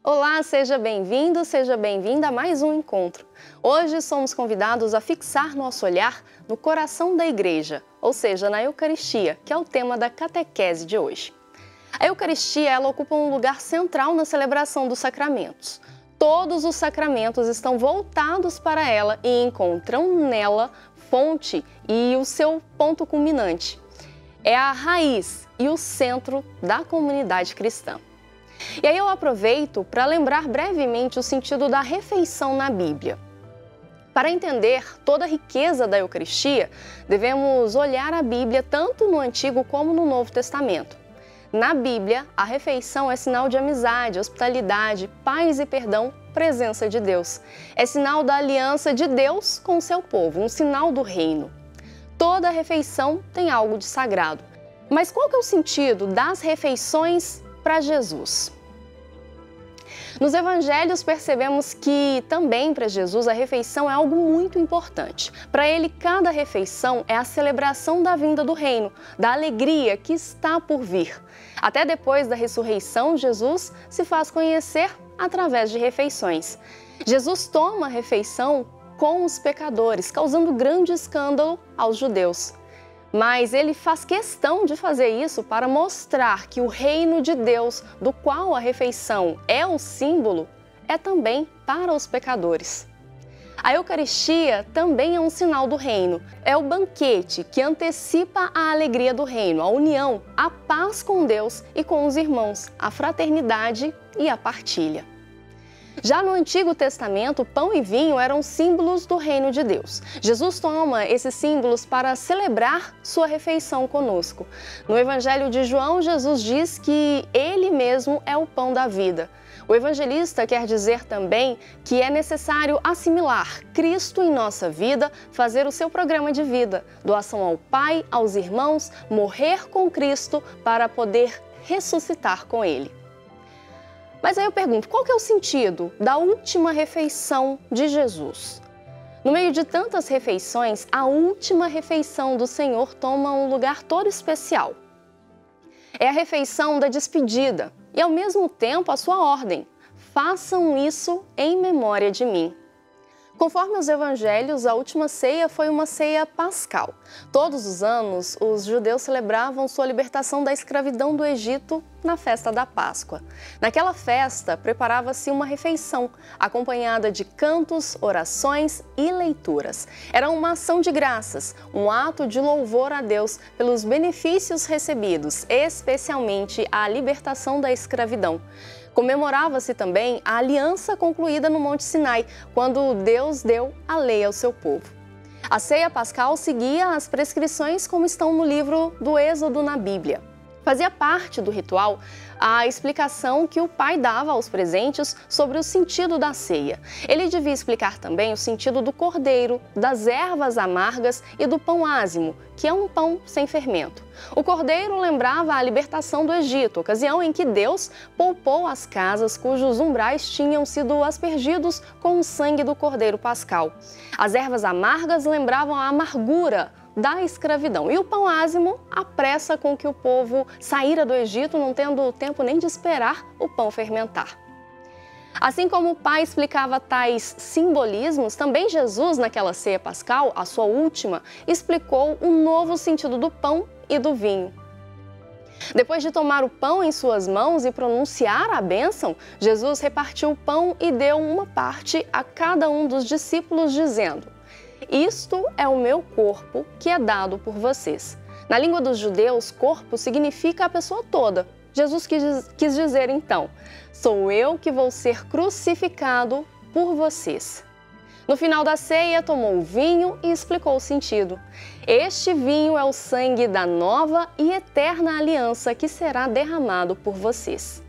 Olá, seja bem-vindo, seja bem-vinda a mais um encontro. Hoje somos convidados a fixar nosso olhar no coração da igreja, ou seja, na Eucaristia, que é o tema da catequese de hoje. A Eucaristia, ela ocupa um lugar central na celebração dos sacramentos. Todos os sacramentos estão voltados para ela e encontram nela fonte e o seu ponto culminante. É a raiz e o centro da comunidade cristã. E aí eu aproveito para lembrar brevemente o sentido da refeição na Bíblia. Para entender toda a riqueza da Eucaristia, devemos olhar a Bíblia tanto no Antigo como no Novo Testamento. Na Bíblia, a refeição é sinal de amizade, hospitalidade, paz e perdão, presença de Deus. É sinal da aliança de Deus com o seu povo, um sinal do reino. Toda refeição tem algo de sagrado. Mas qual que é o sentido das refeições para Jesus? Nos evangelhos percebemos que também para Jesus a refeição é algo muito importante. Para ele, cada refeição é a celebração da vinda do reino, da alegria que está por vir. Até depois da ressurreição, Jesus se faz conhecer através de refeições. Jesus toma a refeição com os pecadores, causando grande escândalo aos judeus. Mas ele faz questão de fazer isso para mostrar que o reino de Deus, do qual a refeição é o símbolo, é também para os pecadores. A Eucaristia também é um sinal do reino. É o banquete que antecipa a alegria do reino, a união, a paz com Deus e com os irmãos, a fraternidade e a partilha. Já no Antigo Testamento, pão e vinho eram símbolos do reino de Deus. Jesus toma esses símbolos para celebrar sua refeição conosco. No Evangelho de João, Jesus diz que ele mesmo é o pão da vida. O evangelista quer dizer também que é necessário assimilar Cristo em nossa vida, fazer o seu programa de vida, doação ao Pai, aos irmãos, morrer com Cristo para poder ressuscitar com Ele. Mas aí eu pergunto, qual que é o sentido da última refeição de Jesus? No meio de tantas refeições, a última refeição do Senhor toma um lugar todo especial. É a refeição da despedida e, ao mesmo tempo, a sua ordem. Façam isso em memória de mim. Conforme os evangelhos, a última ceia foi uma ceia pascal. Todos os anos, os judeus celebravam sua libertação da escravidão do Egito na festa da Páscoa. Naquela festa, preparava-se uma refeição, acompanhada de cantos, orações e leituras. Era uma ação de graças, um ato de louvor a Deus pelos benefícios recebidos, especialmente a libertação da escravidão. Comemorava-se também a aliança concluída no Monte Sinai, quando Deus deu a lei ao seu povo. A ceia pascal seguia as prescrições como estão no livro do Êxodo na Bíblia. Fazia parte do ritual a explicação que o pai dava aos presentes sobre o sentido da ceia. Ele devia explicar também o sentido do cordeiro, das ervas amargas e do pão ázimo, que é um pão sem fermento. O cordeiro lembrava a libertação do Egito, ocasião em que Deus poupou as casas cujos umbrais tinham sido aspergidos com o sangue do cordeiro pascal. As ervas amargas lembravam a amargura da escravidão. E o pão ázimo, a pressa com que o povo saíra do Egito, não tendo tempo nem de esperar o pão fermentar. Assim como o pai explicava tais simbolismos, também Jesus, naquela ceia pascal, a sua última, explicou um novo sentido do pão e do vinho. Depois de tomar o pão em suas mãos e pronunciar a bênção, Jesus repartiu o pão e deu uma parte a cada um dos discípulos, dizendo: "Isto é o meu corpo que é dado por vocês." Na língua dos judeus, corpo significa a pessoa toda. Jesus quis dizer então: "Sou eu que vou ser crucificado por vocês." No final da ceia, tomou o vinho e explicou o sentido. "Este vinho é o sangue da nova e eterna aliança que será derramado por vocês."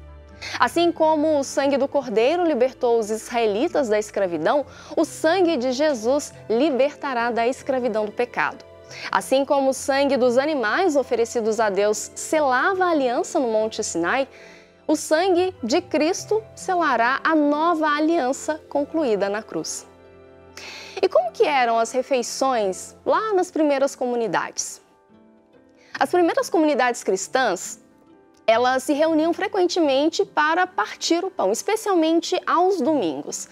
Assim como o sangue do Cordeiro libertou os israelitas da escravidão, o sangue de Jesus libertará da escravidão do pecado. Assim como o sangue dos animais oferecidos a Deus selava a aliança no Monte Sinai, o sangue de Cristo selará a nova aliança concluída na cruz. E como que eram as refeições lá nas primeiras comunidades? As primeiras comunidades cristãs Elas se reuniam frequentemente para partir o pão, especialmente aos domingos.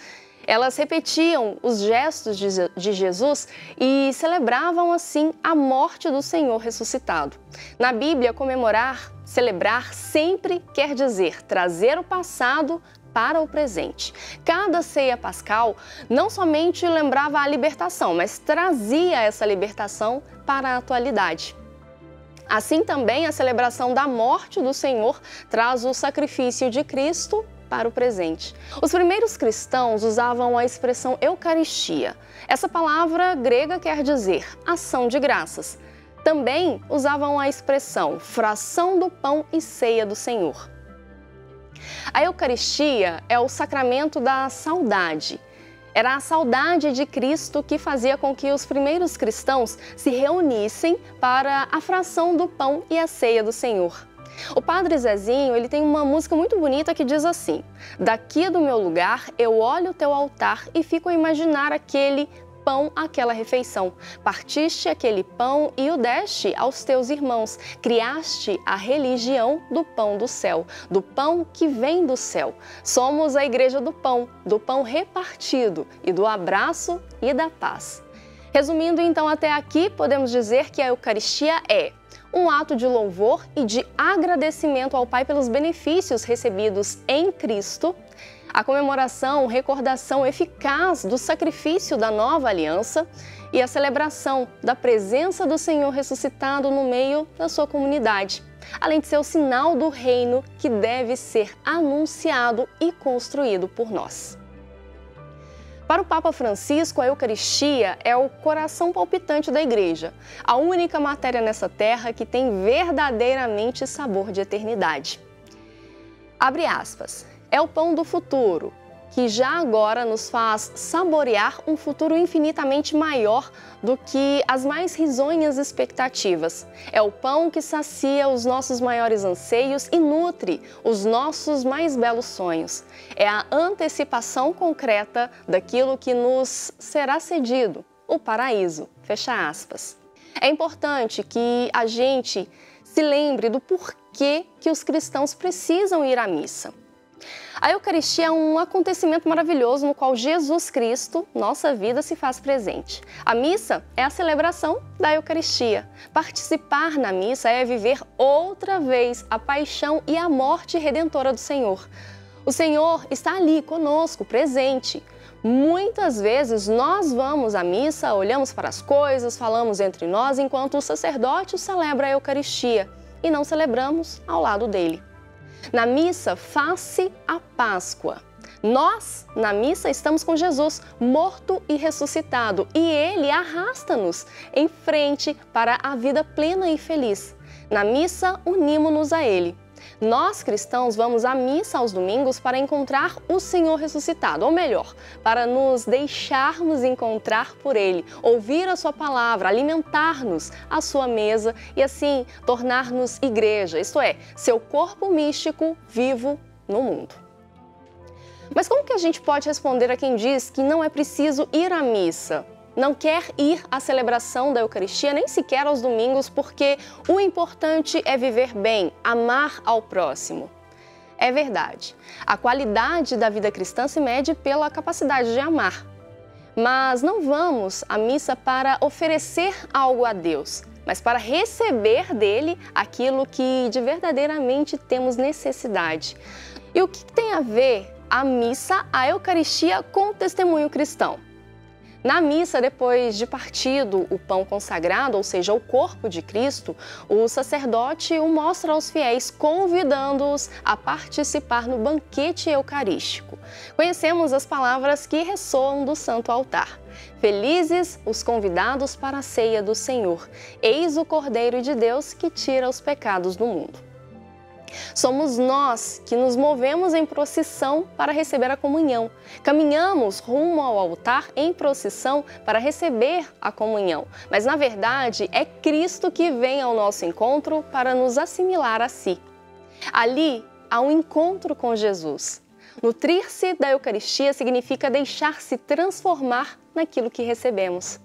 Elas repetiam os gestos de Jesus e celebravam assim a morte do Senhor ressuscitado. Na Bíblia, celebrar sempre quer dizer trazer o passado para o presente. Cada ceia pascal não somente lembrava a libertação, mas trazia essa libertação para a atualidade. Assim também a celebração da morte do Senhor traz o sacrifício de Cristo para o presente. Os primeiros cristãos usavam a expressão Eucaristia. Essa palavra grega quer dizer ação de graças. Também usavam a expressão fração do pão e ceia do Senhor. A Eucaristia é o sacramento da saudade. Era a saudade de Cristo que fazia com que os primeiros cristãos se reunissem para a fração do pão e a ceia do Senhor. O Padre Zezinho, ele tem uma música muito bonita que diz assim: daqui do meu lugar eu olho o teu altar e fico a imaginar aquele pão, aquela refeição. Partiste aquele pão e o deste aos teus irmãos. Criaste a religião do pão do céu, do pão que vem do céu. Somos a igreja do pão repartido e do abraço e da paz. Resumindo então até aqui, podemos dizer que a Eucaristia é um ato de louvor e de agradecimento ao Pai pelos benefícios recebidos em Cristo, a comemoração, recordação eficaz do sacrifício da nova aliança e a celebração da presença do Senhor ressuscitado no meio da sua comunidade, além de ser o sinal do reino que deve ser anunciado e construído por nós. Para o Papa Francisco, a Eucaristia é o coração palpitante da Igreja, a única matéria nessa terra que tem verdadeiramente sabor de eternidade. Abre aspas. É o pão do futuro, que já agora nos faz saborear um futuro infinitamente maior do que as mais risonhas expectativas. É o pão que sacia os nossos maiores anseios e nutre os nossos mais belos sonhos. É a antecipação concreta daquilo que nos será cedido, o paraíso. Fecha aspas. É importante que a gente se lembre do porquê que os cristãos precisam ir à missa. A Eucaristia é um acontecimento maravilhoso no qual Jesus Cristo, nossa vida, se faz presente. A missa é a celebração da Eucaristia. Participar na missa é viver outra vez a paixão e a morte redentora do Senhor. O Senhor está ali conosco, presente. Muitas vezes nós vamos à missa, olhamos para as coisas, falamos entre nós, enquanto o sacerdote celebra a Eucaristia e não celebramos ao lado dele. Na missa, face a Páscoa. Nós, na missa, estamos com Jesus, morto e ressuscitado, e Ele arrasta-nos em frente para a vida plena e feliz. Na missa, unimos-nos a Ele. Nós, cristãos, vamos à missa aos domingos para encontrar o Senhor ressuscitado, ou melhor, para nos deixarmos encontrar por Ele, ouvir a Sua palavra, alimentar-nos à Sua mesa e assim tornar-nos igreja, isto é, seu corpo místico vivo no mundo. Mas como que a gente pode responder a quem diz que não é preciso ir à missa? Não quer ir à celebração da Eucaristia, nem sequer aos domingos, porque o importante é viver bem, amar ao próximo. É verdade, a qualidade da vida cristã se mede pela capacidade de amar. Mas não vamos à missa para oferecer algo a Deus, mas para receber dele aquilo que de verdadeiramente temos necessidade. E o que tem a ver a missa, a Eucaristia, com o testemunho cristão? Na missa, depois de partido o pão consagrado, ou seja, o corpo de Cristo, o sacerdote o mostra aos fiéis, convidando-os a participar no banquete eucarístico. Conhecemos as palavras que ressoam do santo altar. Felizes os convidados para a ceia do Senhor. Eis o Cordeiro de Deus que tira os pecados do mundo. Somos nós que nos movemos em procissão para receber a comunhão. Caminhamos rumo ao altar em procissão para receber a comunhão. Mas, na verdade, é Cristo que vem ao nosso encontro para nos assimilar a si. Ali há um encontro com Jesus. Nutrir-se da Eucaristia significa deixar-se transformar naquilo que recebemos.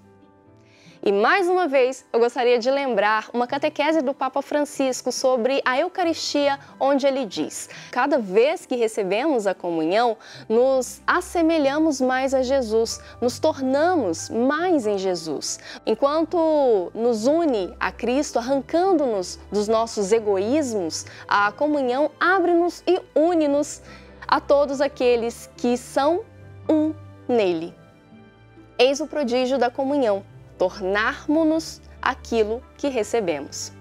E mais uma vez, eu gostaria de lembrar uma catequese do Papa Francisco sobre a Eucaristia, onde ele diz: cada vez que recebemos a comunhão, nos assemelhamos mais a Jesus, nos tornamos mais em Jesus. Enquanto nos une a Cristo, arrancando-nos dos nossos egoísmos, a comunhão abre-nos e une-nos a todos aqueles que são um nele. Eis o prodígio da comunhão: tornarmos-nos aquilo que recebemos.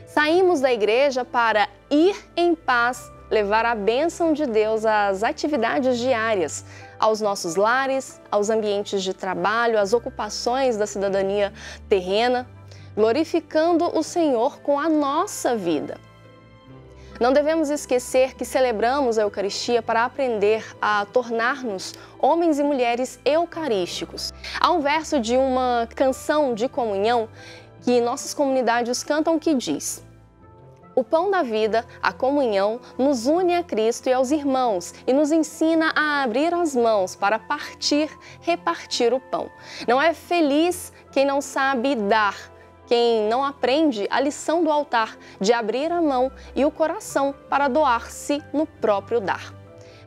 Saímos da igreja para ir em paz, levar a bênção de Deus às atividades diárias, aos nossos lares, aos ambientes de trabalho, às ocupações da cidadania terrena, glorificando o Senhor com a nossa vida. Não devemos esquecer que celebramos a Eucaristia para aprender a tornar-nos homens e mulheres eucarísticos. Há um verso de uma canção de comunhão que nossas comunidades cantam que diz: o pão da vida, a comunhão, nos une a Cristo e aos irmãos e nos ensina a abrir as mãos para repartir o pão. Não é feliz quem não sabe dar, quem não aprende a lição do altar de abrir a mão e o coração para doar-se no próprio dar.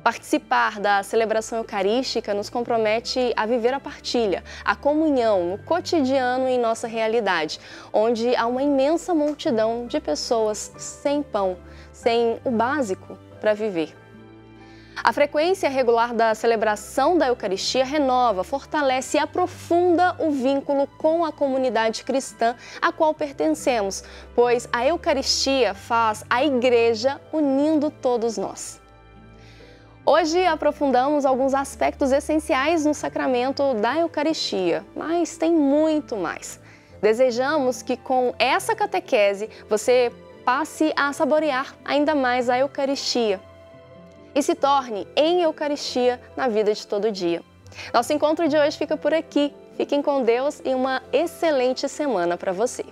Participar da celebração eucarística nos compromete a viver a partilha, a comunhão no cotidiano em nossa realidade, onde há uma imensa multidão de pessoas sem pão, sem o básico para viver. A frequência regular da celebração da Eucaristia renova, fortalece e aprofunda o vínculo com a comunidade cristã a qual pertencemos, pois a Eucaristia faz a Igreja unindo todos nós. Hoje aprofundamos alguns aspectos essenciais no sacramento da Eucaristia, mas tem muito mais. Desejamos que com essa catequese você passe a saborear ainda mais a Eucaristia e se torne em Eucaristia na vida de todo dia. Nosso encontro de hoje fica por aqui. Fiquem com Deus e uma excelente semana para você.